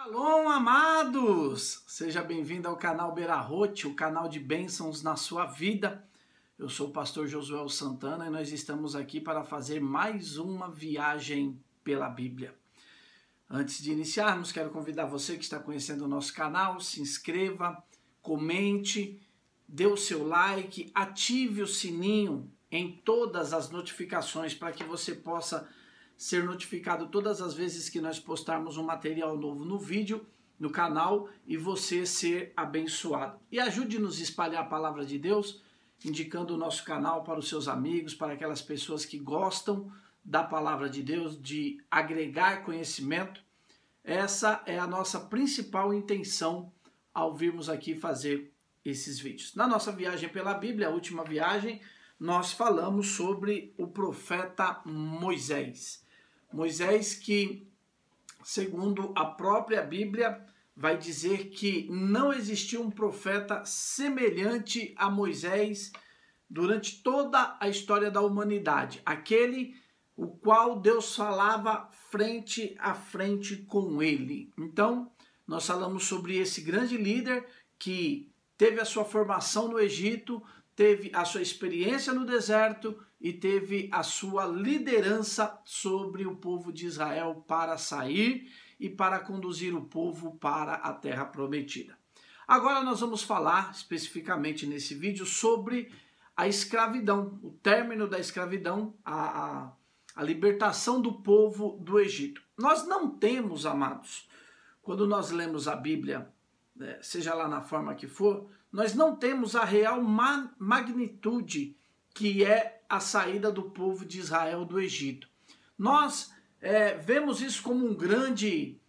Shalom, amados! Seja bem-vindo ao canal Berahote, o canal de bênçãos na sua vida. Eu sou o pastor Josué Santana e nós estamos aqui para fazer mais uma viagem pela Bíblia. Antes de iniciarmos, quero convidar você que está conhecendo o nosso canal, se inscreva, comente, dê o seu like, ative o sininho em todas as notificações para que você possa ser notificado todas as vezes que nós postarmos um material novo no vídeo, no canal, e você ser abençoado. E ajude-nos a espalhar a palavra de Deus, indicando o nosso canal para os seus amigos, para aquelas pessoas que gostam da palavra de Deus, de agregar conhecimento. Essa é a nossa principal intenção ao virmos aqui fazer esses vídeos. Na nossa viagem pela Bíblia, a última viagem, nós falamos sobre o profeta Moisés. Moisés que, segundo a própria Bíblia, vai dizer que não existiu um profeta semelhante a Moisés durante toda a história da humanidade. Aquele o qual Deus falava frente a frente com ele. Então, nós falamos sobre esse grande líder que teve a sua formação no Egito, teve a sua experiência no deserto e teve a sua liderança sobre o povo de Israel para sair e para conduzir o povo para a terra prometida. Agora nós vamos falar especificamente nesse vídeo sobre a escravidão, o término da escravidão, a libertação do povo do Egito. Nós não temos, amados, quando nós lemos a Bíblia, seja lá na forma que for, nós não temos a real magnitude que é a saída do povo de Israel do Egito. Nós vemos isso como um grande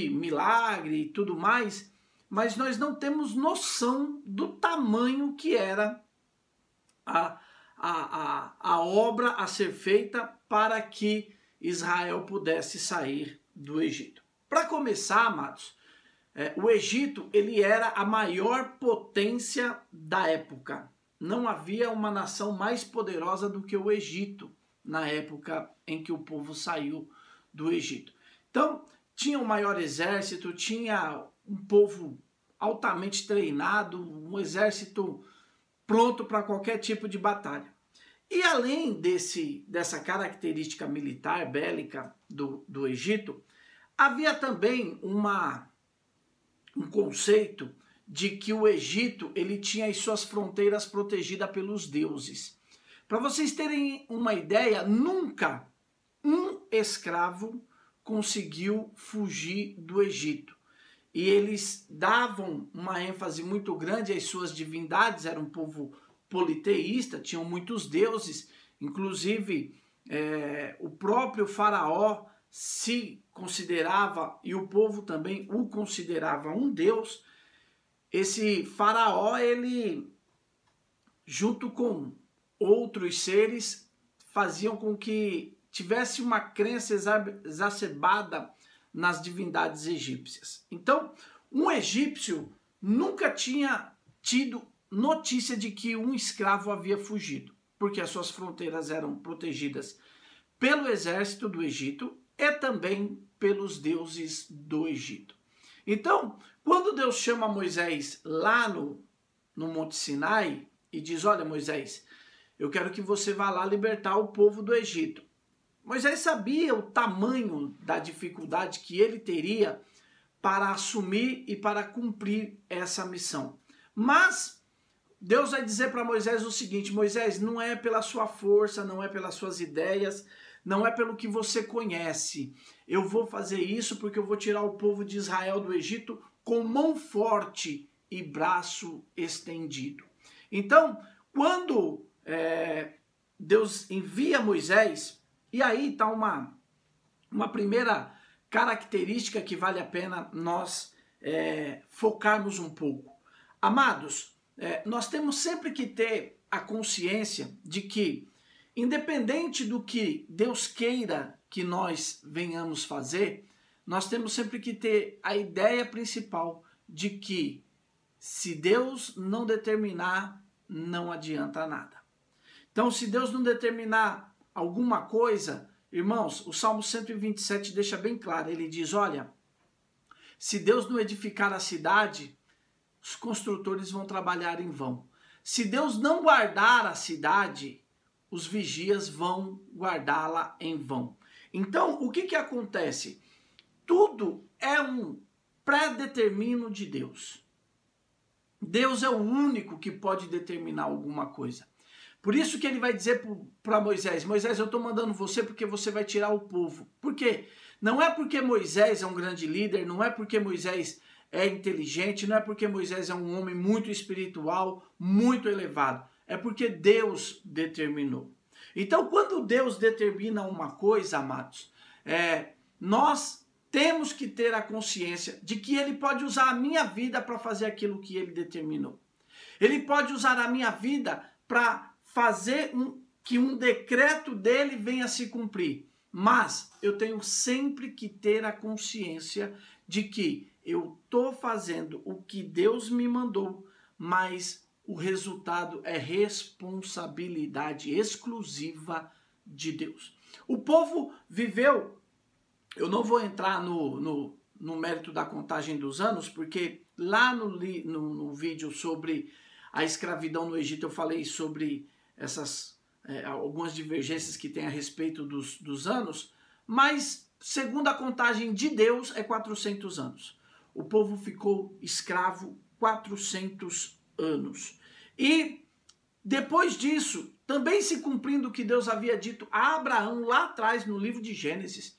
milagre e tudo mais, mas nós não temos noção do tamanho que era a obra a ser feita para que Israel pudesse sair do Egito. Para começar, amados, o Egito ele era a maior potência da época. Não havia uma nação mais poderosa do que o Egito na época em que o povo saiu do Egito. Então, tinha o maior exército, tinha um povo altamente treinado, um exército pronto para qualquer tipo de batalha. E além dessa característica militar, bélica do Egito, havia também um conceito de que o Egito ele tinha as suas fronteiras protegidas pelos deuses. Para vocês terem uma ideia, nunca um escravo conseguiu fugir do Egito. E eles davam uma ênfase muito grande às suas divindades, era um povo politeísta, tinham muitos deuses, inclusive o próprio faraó se considerava, e o povo também o considerava um deus. Esse faraó, ele, junto com outros seres, faziam com que tivesse uma crença exacerbada nas divindades egípcias. Então, um egípcio nunca tinha tido notícia de que um escravo havia fugido, porque as suas fronteiras eram protegidas pelo exército do Egito e também pelos deuses do Egito. Então, quando Deus chama Moisés lá no Monte Sinai e diz, olha Moisés, eu quero que você vá lá libertar o povo do Egito. Moisés sabia o tamanho da dificuldade que ele teria para assumir e para cumprir essa missão. Mas Deus vai dizer para Moisés o seguinte, Moisés, não é pela sua força, não é pelas suas ideias, não é pelo que você conhece. Eu vou fazer isso porque eu vou tirar o povo de Israel do Egito com mão forte e braço estendido. Então, quando Deus envia Moisés, e aí está uma primeira característica que vale a pena nós focarmos um pouco. Amados, nós temos sempre que ter a consciência de que, independente do que Deus queira que nós venhamos fazer, nós temos sempre que ter a ideia principal de que, se Deus não determinar, não adianta nada. Então, se Deus não determinar alguma coisa, irmãos, o Salmo 127 deixa bem claro, ele diz, olha, se Deus não edificar a cidade, os construtores vão trabalhar em vão. Se Deus não guardar a cidade, os vigias vão guardá-la em vão. Então, o que acontece? Tudo é um pré-determino de Deus. Deus é o único que pode determinar alguma coisa. Por isso que ele vai dizer para Moisés, Moisés, eu estou mandando você porque você vai tirar o povo. Por quê? Não é porque Moisés é um grande líder, não é porque Moisés é inteligente, não é porque Moisés é um homem muito espiritual, muito elevado. É porque Deus determinou. Então, quando Deus determina uma coisa, amados, nós temos que ter a consciência de que ele pode usar a minha vida para fazer aquilo que ele determinou. Ele pode usar a minha vida para fazer que um decreto dele venha se cumprir. Mas eu tenho sempre que ter a consciência de que eu estou fazendo o que Deus me mandou, mas o resultado é responsabilidade exclusiva de Deus. O povo viveu, eu não vou entrar no mérito da contagem dos anos, porque lá no vídeo sobre a escravidão no Egito eu falei sobre algumas divergências que tem a respeito dos anos, mas segundo a contagem de Deus é 400 anos. O povo ficou escravo 400 anos. E depois disso, também se cumprindo o que Deus havia dito a Abraão lá atrás no livro de Gênesis,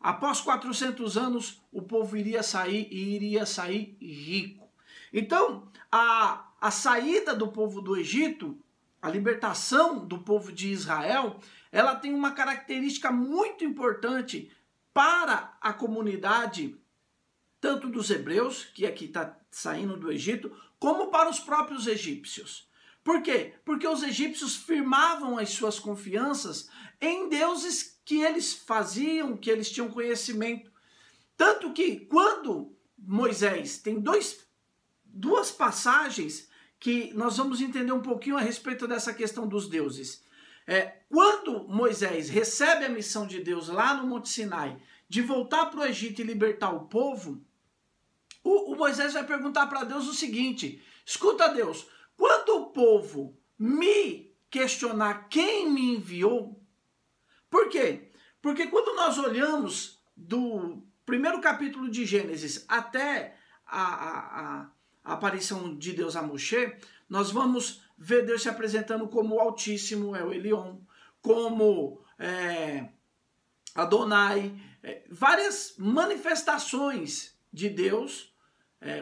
após 400 anos o povo iria sair e iria sair rico. Então, a saída do povo do Egito, a libertação do povo de Israel, ela tem uma característica muito importante para a comunidade, tanto dos hebreus, que aqui está saindo do Egito, como para os próprios egípcios. Por quê? Porque os egípcios firmavam as suas confianças em deuses que eles faziam, que eles tinham conhecimento. Tanto que quando Moisés tem duas passagens que nós vamos entender um pouquinho a respeito dessa questão dos deuses. Quando Moisés recebe a missão de Deus lá no Monte Sinai, de voltar para o Egito e libertar o povo, o Moisés vai perguntar para Deus o seguinte, escuta Deus, quando o povo me questionar quem me enviou, por quê? Porque quando nós olhamos do primeiro capítulo de Gênesis até a aparição de Deus a Moshe, nós vamos ver Deus se apresentando como o Altíssimo, El Elyon, como Adonai, várias manifestações de Deus,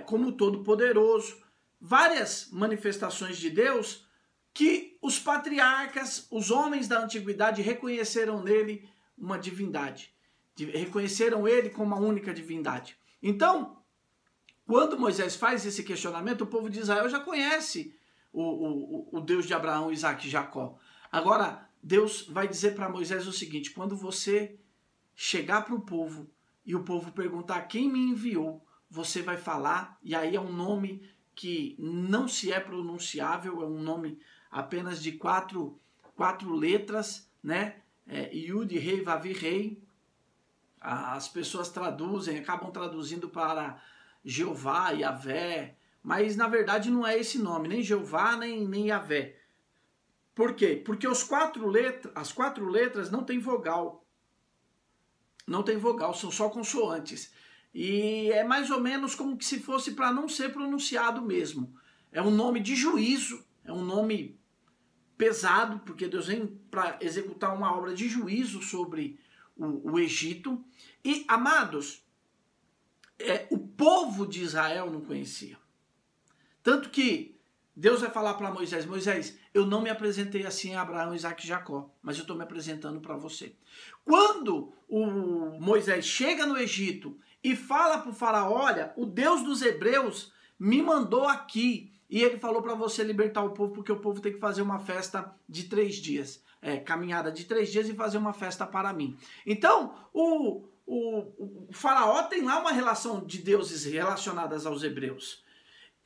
como Todo-Poderoso, várias manifestações de Deus que os patriarcas, os homens da antiguidade reconheceram nele uma divindade, reconheceram ele como a única divindade. Então, quando Moisés faz esse questionamento, o povo de Israel já conhece o Deus de Abraão, Isaac e Jacó. Agora, Deus vai dizer para Moisés o seguinte, quando você chegar para o povo e o povo perguntar quem me enviou, você vai falar, e aí é um nome que não se é pronunciável, é um nome apenas de quatro letras, né? Yud, Rei, Vavi, Rei. As pessoas acabam traduzindo para Jeová, Yavé, mas na verdade não é esse nome, nem Jeová, nem Yavé. Por quê? Porque as quatro letras não tem vogal. Não tem vogal, são só consoantes. E é mais ou menos como que se fosse para não ser pronunciado mesmo. É um nome de juízo, é um nome pesado, porque Deus vem para executar uma obra de juízo sobre o Egito. E, amados, o povo de Israel não conhecia. Tanto que Deus vai falar para Moisés, Moisés, eu não me apresentei assim a Abraão, Isaac e Jacó, mas eu estou me apresentando para você. Quando o Moisés chega no Egito e fala para o faraó, olha, o Deus dos hebreus me mandou aqui e ele falou para você libertar o povo porque o povo tem que fazer uma festa de 3 dias, caminhada de 3 dias e fazer uma festa para mim. Então, o faraó tem lá uma relação de deuses relacionadas aos hebreus.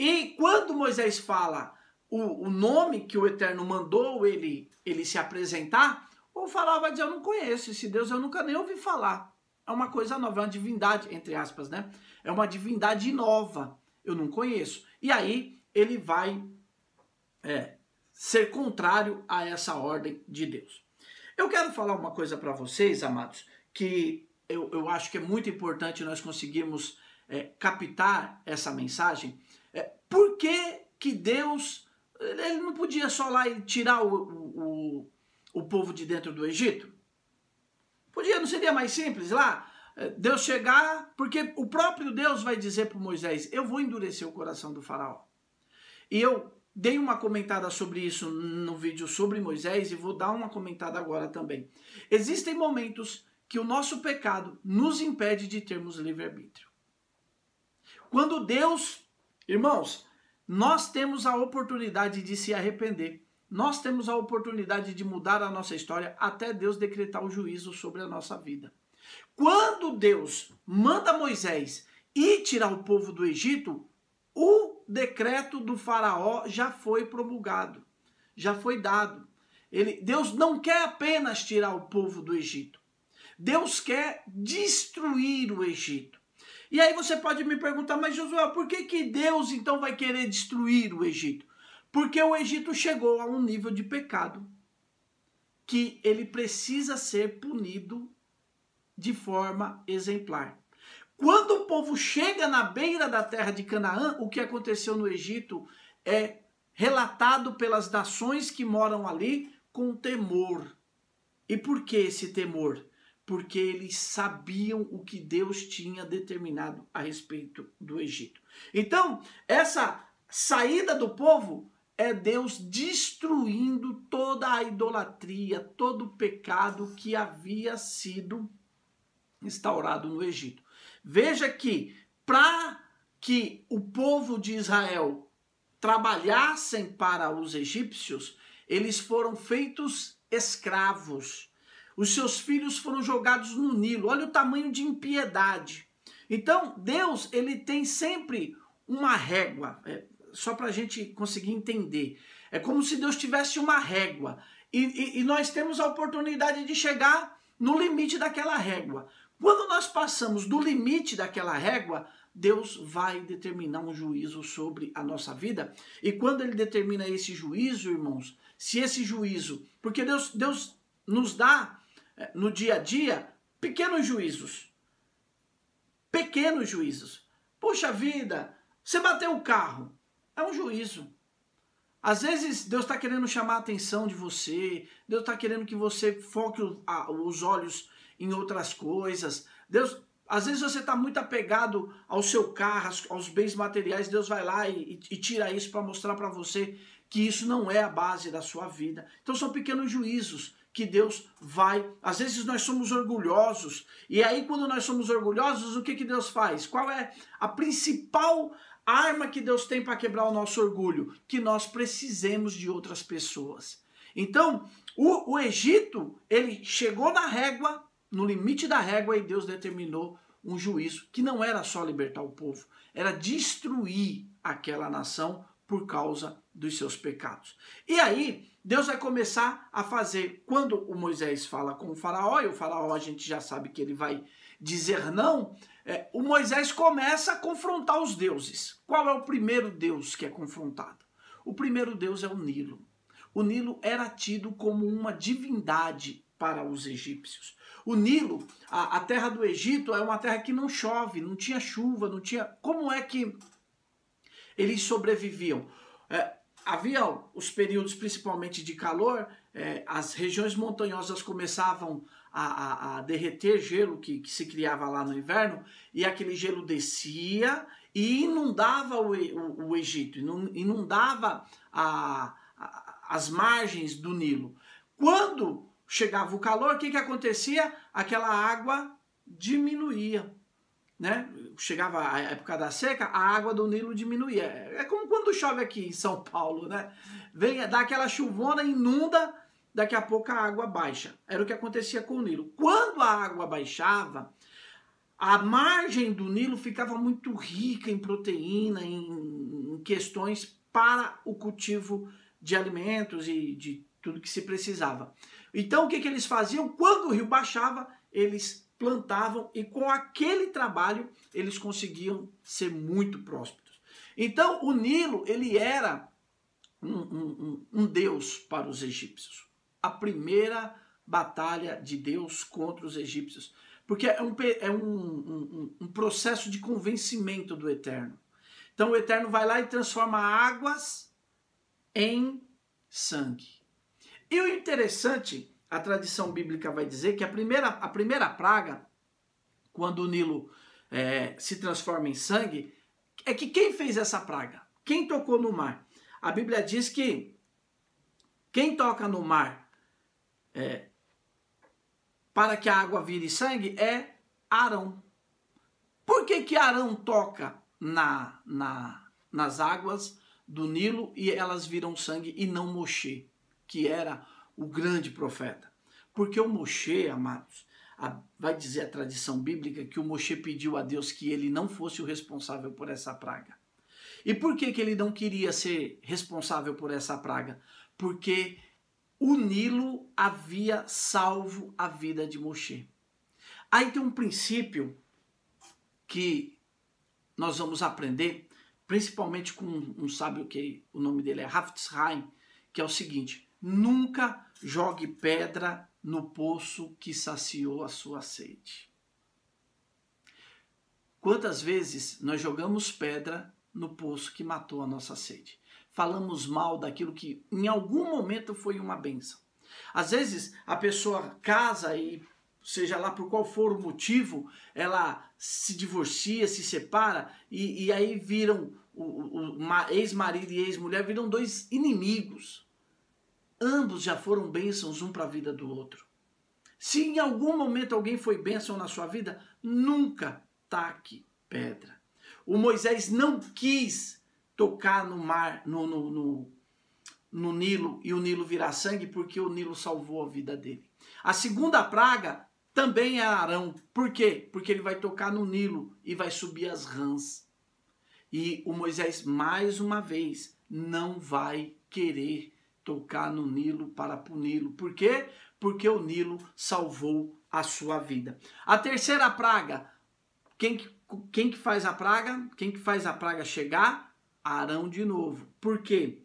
E quando Moisés fala o nome que o Eterno mandou ele se apresentar, o faraó vai dizer, eu não conheço esse Deus, eu nunca nem ouvi falar. é uma coisa nova, é uma divindade, entre aspas, né? É uma divindade nova, eu não conheço. E aí ele vai ser contrário a essa ordem de Deus. Eu quero falar uma coisa para vocês, amados, que eu acho que é muito importante nós conseguirmos captar essa mensagem. Por que Deus ele não podia só lá e tirar o povo de dentro do Egito? Podia, não seria mais simples lá? Deus chegar, porque o próprio Deus vai dizer para Moisés, eu vou endurecer o coração do faraó. E eu dei uma comentada sobre isso no vídeo sobre Moisés e vou dar uma comentada agora também. Existem momentos que o nosso pecado nos impede de termos livre-arbítrio. Quando Deus, irmãos, nós temos a oportunidade de se arrepender. Nós temos a oportunidade de mudar a nossa história até Deus decretar o juízo sobre a nossa vida. Quando Deus manda Moisés ir tirar o povo do Egito, o decreto do faraó já foi promulgado, já foi dado. Deus não quer apenas tirar o povo do Egito. Deus quer destruir o Egito. E aí você pode me perguntar, mas Josué, por que Deus então vai querer destruir o Egito? Porque o Egito chegou a um nível de pecado que ele precisa ser punido de forma exemplar. Quando o povo chega na beira da terra de Canaã, o que aconteceu no Egito é relatado pelas nações que moram ali com temor. E por que esse temor? Porque eles sabiam o que Deus tinha determinado a respeito do Egito. Então, essa saída do povo é Deus destruindo toda a idolatria, todo o pecado que havia sido instaurado no Egito. Veja que, para que o povo de Israel trabalhassem para os egípcios, eles foram feitos escravos. Os seus filhos foram jogados no Nilo. Olha o tamanho de impiedade. Então, Deus, ele tem sempre uma régua, só para a gente conseguir entender. É como se Deus tivesse uma régua. E nós temos a oportunidade de chegar no limite daquela régua. Quando nós passamos do limite daquela régua, Deus vai determinar um juízo sobre a nossa vida. E quando ele determina esse juízo, irmãos, se esse juízo... Porque Deus nos dá, no dia a dia, pequenos juízos. Pequenos juízos. Puxa vida, você bateu o carro. É um juízo. Às vezes Deus está querendo chamar a atenção de você. Deus está querendo que você foque os olhos em outras coisas. Às vezes você está muito apegado ao seu carro, aos bens materiais. Deus vai lá e tira isso para mostrar para você que isso não é a base da sua vida. Então são pequenos juízos que Deus vai... Às vezes nós somos orgulhosos. E aí quando nós somos orgulhosos, o que Deus faz? Qual é a principal arma que Deus tem para quebrar o nosso orgulho? Que nós precisemos de outras pessoas. Então, o Egito, ele chegou na régua, no limite da régua, e Deus determinou um juízo que não era só libertar o povo, era destruir aquela nação por causa dos seus pecados. E aí, Deus vai começar a fazer, quando o Moisés fala com o faraó, e o faraó a gente já sabe que ele vai dizer não, o Moisés começa a confrontar os deuses. Qual é o primeiro Deus que é confrontado? O primeiro Deus é o Nilo. O Nilo era tido como uma divindade para os egípcios. O Nilo, a terra do Egito, é uma terra que não chove, não tinha chuva, não tinha... Como é que eles sobreviviam? Havia os períodos principalmente de calor, as regiões montanhosas começavam a derreter gelo que se criava lá no inverno, e aquele gelo descia e inundava o Egito, inundava as margens do Nilo. Quando chegava o calor, o que acontecia? Aquela água diminuía, né? Chegava a época da seca, a água do Nilo diminuía. É como quando chove aqui em São Paulo, né? Dá aquela chuvona, inunda, daqui a pouco a água baixa. Era o que acontecia com o Nilo. Quando a água baixava, a margem do Nilo ficava muito rica em proteína, em questões para o cultivo de alimentos e de tudo que se precisava. Então o que eles faziam? Quando o rio baixava, eles plantavam e com aquele trabalho eles conseguiam ser muito prósperos. Então o Nilo, ele era um deus para os egípcios. A primeira batalha de Deus contra os egípcios. Porque é um processo de convencimento do Eterno. Então o Eterno vai lá e transforma águas em sangue. E o interessante, a tradição bíblica vai dizer que a primeira praga, quando o Nilo se transforma em sangue, é que quem fez essa praga? Quem tocou no mar? A Bíblia diz que quem toca no mar para que a água vire sangue é Arão. Por que Arão toca nas águas do Nilo e elas viram sangue e não Moshe, que era o grande profeta? Porque o Moshe, amados, vai dizer a tradição bíblica que o Moshe pediu a Deus que ele não fosse o responsável por essa praga. E por que ele não queria ser responsável por essa praga? Porque o Nilo havia salvo a vida de Moshe. Aí tem um princípio que nós vamos aprender, principalmente com um sábio que o nome dele é Hafetz Haim, que é o seguinte: nunca jogue pedra no poço que saciou a sua sede. Quantas vezes nós jogamos pedra no poço que matou a nossa sede? Falamos mal daquilo que em algum momento foi uma bênção. Às vezes a pessoa casa e, seja lá por qual for o motivo, ela se divorcia, se separa e aí viram ex-marido e ex-mulher, viram dois inimigos. Ambos já foram bênçãos um para a vida do outro. Se em algum momento alguém foi bênção na sua vida, nunca taque pedra. O Moisés não quis tocar no mar, no Nilo, e o Nilo virar sangue, porque o Nilo salvou a vida dele. A segunda praga também é Arão. Por quê? Porque ele vai tocar no Nilo e vai subir as rãs. E o Moisés, mais uma vez, não vai querer tocar no Nilo para puni-lo. Por quê? Porque o Nilo salvou a sua vida. A terceira praga, quem que faz a praga? Quem que faz a praga chegar? Arão de novo. Por quê?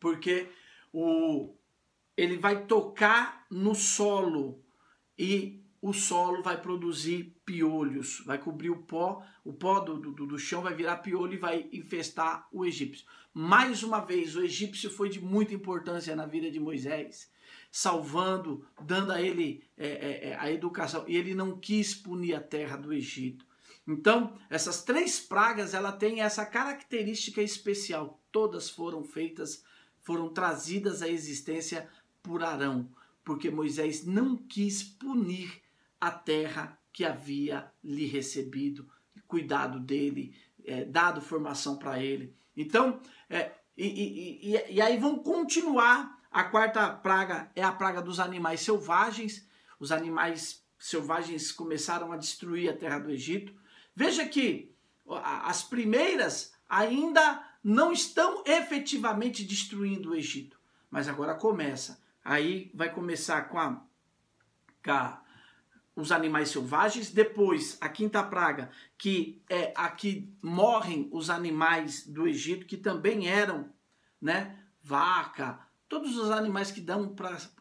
Porque ele vai tocar no solo e o solo vai produzir piolhos, vai cobrir o pó do chão vai virar piolho e vai infestar o egípcio. Mais uma vez, o egípcio foi de muita importância na vida de Moisés, salvando, dando a ele a educação, e ele não quis punir a terra do Egito. Então, essas três pragas, ela tem essa característica especial. Todas foram trazidas à existência por Arão, porque Moisés não quis punir a terra que havia lhe recebido, cuidado dele, dado formação para ele. Então, e aí vão continuar. A quarta praga é a praga dos animais selvagens. Os animais selvagens começaram a destruir a terra do Egito. Veja que as primeiras ainda não estão efetivamente destruindo o Egito, mas agora começa. Aí vai começar com os animais selvagens, depois a quinta praga, que é a que morrem os animais do Egito, que também eram, né, vaca, todos os animais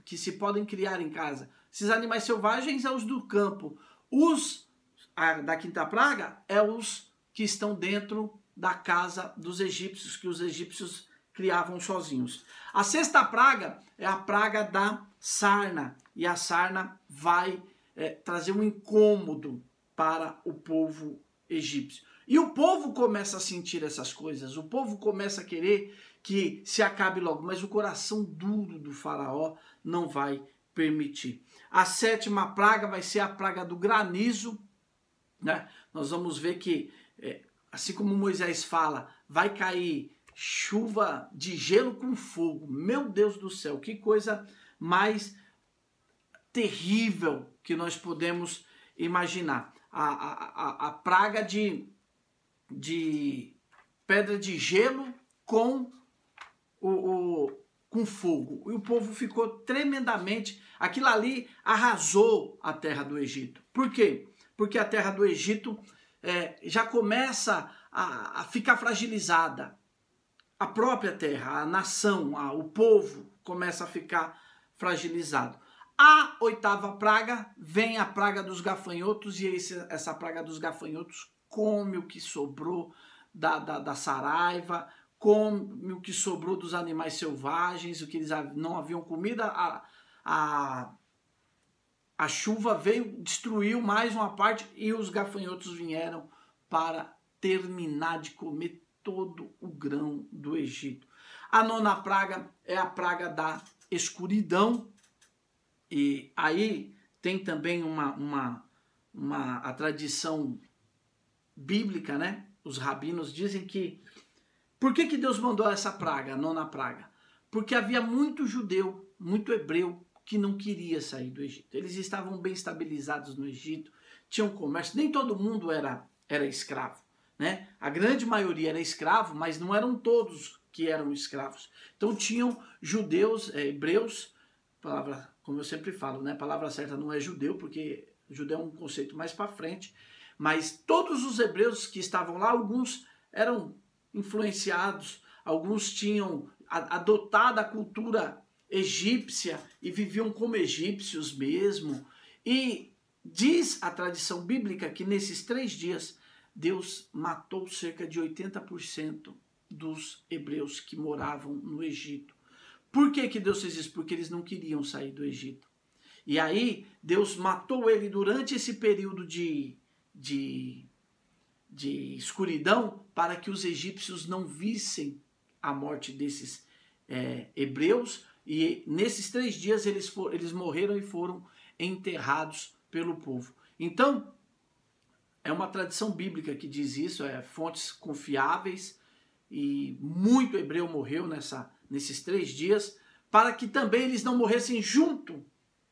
que se podem criar em casa. Esses animais selvagens são os do campo. Da quinta praga é os que estão dentro da casa dos egípcios, que os egípcios criavam sozinhos. A sexta praga é a praga da sarna, e a sarna vai trazer um incômodo para o povo egípcio. E o povo começa a sentir essas coisas, o povo começa a querer que se acabe logo, mas o coração duro do faraó não vai permitir. A sétima praga vai ser a praga do granizo, né? Nós vamos ver que, assim como Moisés fala, vai cair chuva de gelo com fogo. Meu Deus do céu, que coisa mais terrível que nós podemos imaginar. A praga de pedra de gelo com com fogo. E o povo ficou tremendamente... Aquilo ali arrasou a terra do Egito. Por quê? Porque a terra do Egito já começa a ficar fragilizada. A própria terra, a nação, o povo começa a ficar fragilizado. A 8ª praga, vem a praga dos gafanhotos, e essa praga dos gafanhotos come o que sobrou da saraiva, come o que sobrou dos animais selvagens, o que eles não haviam comido. A chuva veio, destruiu mais uma parte, e os gafanhotos vieram para terminar de comer todo o grão do Egito. A 9ª praga é a praga da escuridão, e aí tem também a tradição bíblica, né? Os rabinos dizem que... Por que Deus mandou essa praga, a 9ª praga? Porque havia muito judeu, muito hebreu, que não queria sair do Egito. Eles estavam bem estabilizados no Egito, tinham comércio, nem todo mundo era escravo, né? A grande maioria era escravo, mas não eram todos que eram escravos. Então tinham judeus, hebreus, palavra, como eu sempre falo, né? A palavra certa não é judeu, porque judeu é um conceito mais para frente, mas todos os hebreus que estavam lá, alguns eram influenciados, alguns tinham adotado a cultura egípcia e viviam como egípcios mesmo. E diz a tradição bíblica que nesses 3 dias Deus matou cerca de 80% dos hebreus que moravam no Egito. Por que Deus fez isso? Porque eles não queriam sair do Egito. E aí Deus matou ele durante esse período de escuridão, para que os egípcios não vissem a morte desses hebreus. E nesses 3 dias eles morreram e foram enterrados pelo povo. Então, é uma tradição bíblica que diz isso, fontes confiáveis, e muito hebreu morreu nesses 3 dias, para que também eles não morressem junto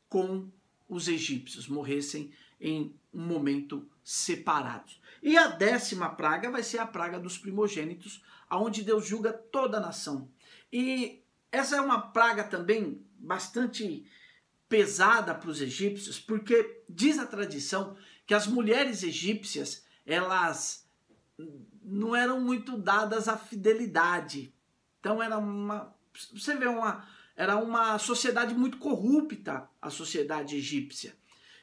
com os egípcios, morressem em um momento separados. E a 10ª praga vai ser a praga dos primogênitos, onde Deus julga toda a nação. E essa é uma praga também bastante pesada para os egípcios, porque diz a tradição que as mulheres egípcias, elas não eram muito dadas à fidelidade. Então era era uma sociedade muito corrupta, a sociedade egípcia.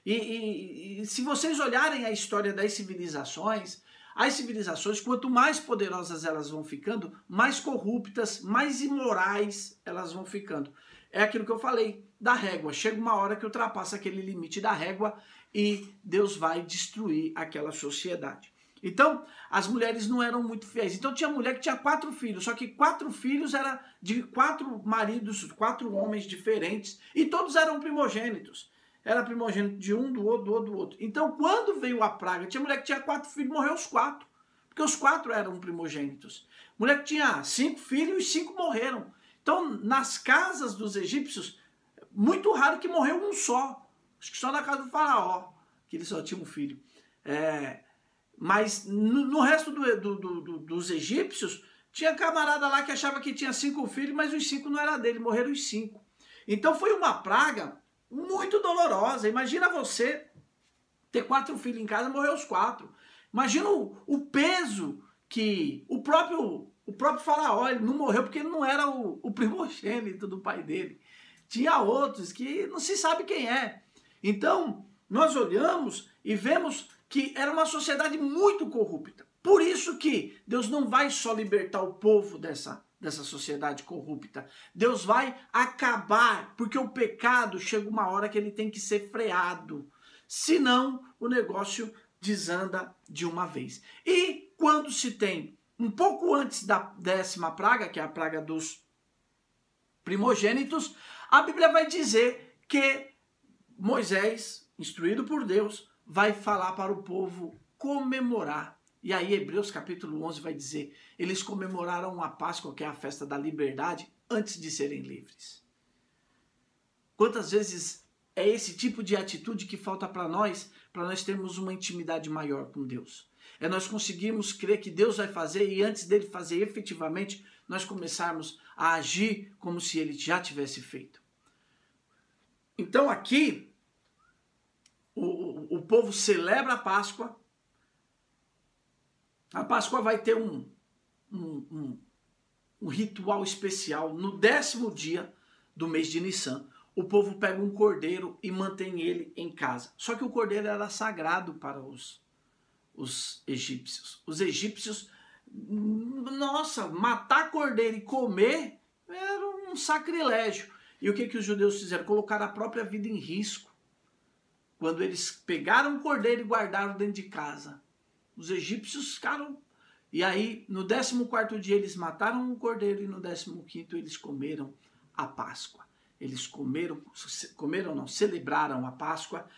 E se vocês olharem a história das civilizações, as civilizações, quanto mais poderosas elas vão ficando, mais corruptas, mais imorais elas vão ficando. É aquilo que eu falei da régua. Chega uma hora que ultrapassa aquele limite da régua e Deus vai destruir aquela sociedade. Então, as mulheres não eram muito fiéis. Então tinha mulher que tinha 4 filhos, só que 4 filhos era de 4 maridos, 4 homens diferentes, e todos eram primogênitos. Era primogênito de um, do outro. Então, quando veio a praga, tinha mulher que tinha 4 filhos, morreu os 4. Porque os 4 eram primogênitos. Mulher que tinha 5 filhos, e 5 morreram. Então, nas casas dos egípcios, muito raro que morreu um só. Acho que só na casa do faraó, que ele só tinha um filho. Mas no resto dos egípcios, tinha camarada lá que achava que tinha 5 filhos, mas os 5 não eram dele, morreram os 5. Então, foi uma praga muito dolorosa. Imagina você ter 4 filhos em casa e morrer os 4. Imagina o peso que o próprio faraó, ele não morreu porque ele não era o primogênito do pai dele. Tinha outros que não se sabe quem é. Então, nós olhamos e vemos que era uma sociedade muito corrupta. Por isso que Deus não vai só libertar o povo dessa sociedade corrupta. Deus vai acabar, porque o pecado chega uma hora que ele tem que ser freado. Senão, o negócio desanda de uma vez. E quando se tem, um pouco antes da 10ª praga, que é a praga dos primogênitos, a Bíblia vai dizer que Moisés, instruído por Deus, vai falar para o povo comemorar. E aí Hebreus capítulo 11 vai dizer, eles comemoraram a Páscoa, que é a festa da liberdade, antes de serem livres. Quantas vezes é esse tipo de atitude que falta para nós termos uma intimidade maior com Deus? É nós conseguirmos crer que Deus vai fazer, e antes dele fazer efetivamente, nós começarmos a agir como se ele já tivesse feito. Então aqui, o povo celebra a Páscoa. A Páscoa vai ter um ritual especial. No 10º dia do mês de Nissan, o povo pega um cordeiro e mantém ele em casa. Só que o cordeiro era sagrado para os egípcios. Os egípcios, nossa, matar cordeiro e comer era um sacrilégio. E o que os judeus fizeram? Colocaram a própria vida em risco. Quando eles pegaram o cordeiro e guardaram dentro de casa. Os egípcios ficaram... E aí, no 14º dia, eles mataram o cordeiro e no 15º eles comeram a Páscoa. Eles celebraram a Páscoa.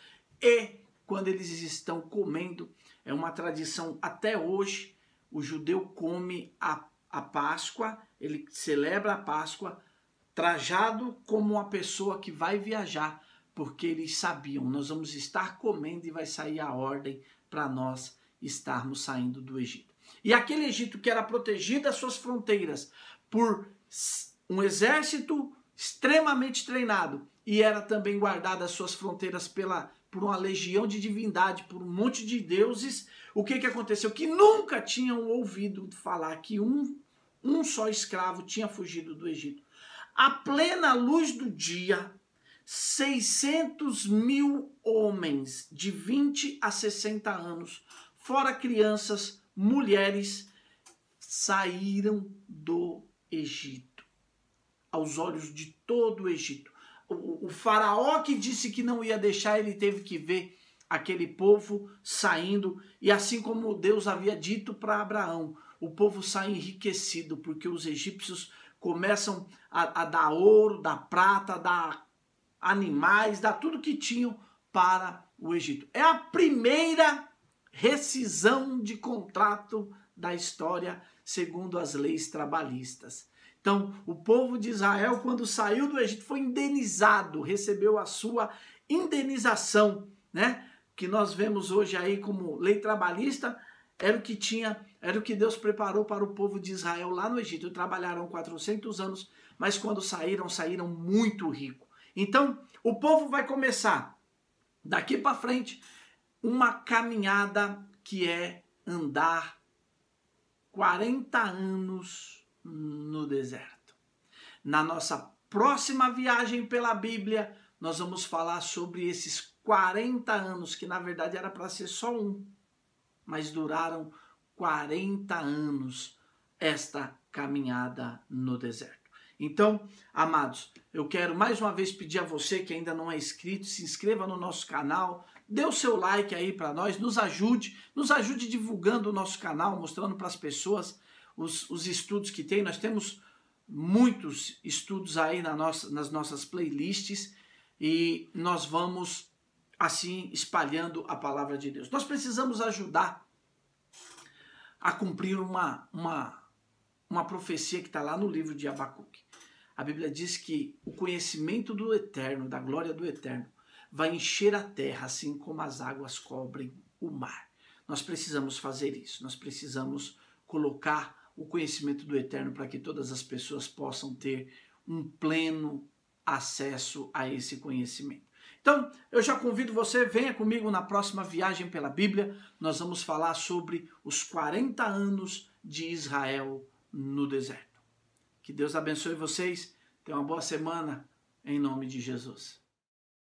E quando eles estão comendo, é uma tradição até hoje, o judeu come a Páscoa, ele celebra a Páscoa, trajado como uma pessoa que vai viajar, porque eles sabiam, nós vamos estar comendo e vai sair a ordem para nós estarmos saindo do Egito. E aquele Egito que era protegido as suas fronteiras por um exército extremamente treinado e era também guardado as suas fronteiras por uma legião de divindade, por um monte de deuses, o que aconteceu? Que nunca tinham ouvido falar que um só escravo tinha fugido do Egito. À plena luz do dia, 600.000 homens de 20 a 60 anos, fora crianças, mulheres, saíram do Egito. Aos olhos de todo o Egito. O faraó que disse que não ia deixar, ele teve que ver aquele povo saindo. E assim como Deus havia dito para Abraão, o povo sai enriquecido, porque os egípcios começam a dar ouro, dar prata, dar animais, dar tudo que tinham para o Egito. É a primeira rescisão de contrato da história, segundo as leis trabalhistas. Então, o povo de Israel, quando saiu do Egito, foi indenizado, recebeu a sua indenização, né? Que nós vemos hoje aí como lei trabalhista, era o que Deus preparou para o povo de Israel lá no Egito. Trabalharam 400 anos, mas quando saíram muito rico. Então, o povo vai começar, daqui para frente, uma caminhada que é andar 40 anos no deserto. Na nossa próxima viagem pela Bíblia, nós vamos falar sobre esses 40 anos, que na verdade era para ser só um, mas duraram 40 anos esta caminhada no deserto. Então, amados, eu quero mais uma vez pedir a você que ainda não é inscrito, se inscreva no nosso canal, dê o seu like aí para nós, nos ajude divulgando o nosso canal, mostrando para as pessoas os estudos que tem. Nós temos muitos estudos aí nas nossas playlists e nós vamos assim espalhando a palavra de Deus. Nós precisamos ajudar a cumprir uma profecia que está lá no livro de Abacuque. A Bíblia diz que o conhecimento do Eterno, da glória do Eterno, vai encher a terra assim como as águas cobrem o mar. Nós precisamos fazer isso, nós precisamos colocar o conhecimento do Eterno para que todas as pessoas possam ter um pleno acesso a esse conhecimento. Então, eu já convido você, venha comigo na próxima viagem pela Bíblia, nós vamos falar sobre os 40 anos de Israel no deserto. Que Deus abençoe vocês, tenham uma boa semana, em nome de Jesus.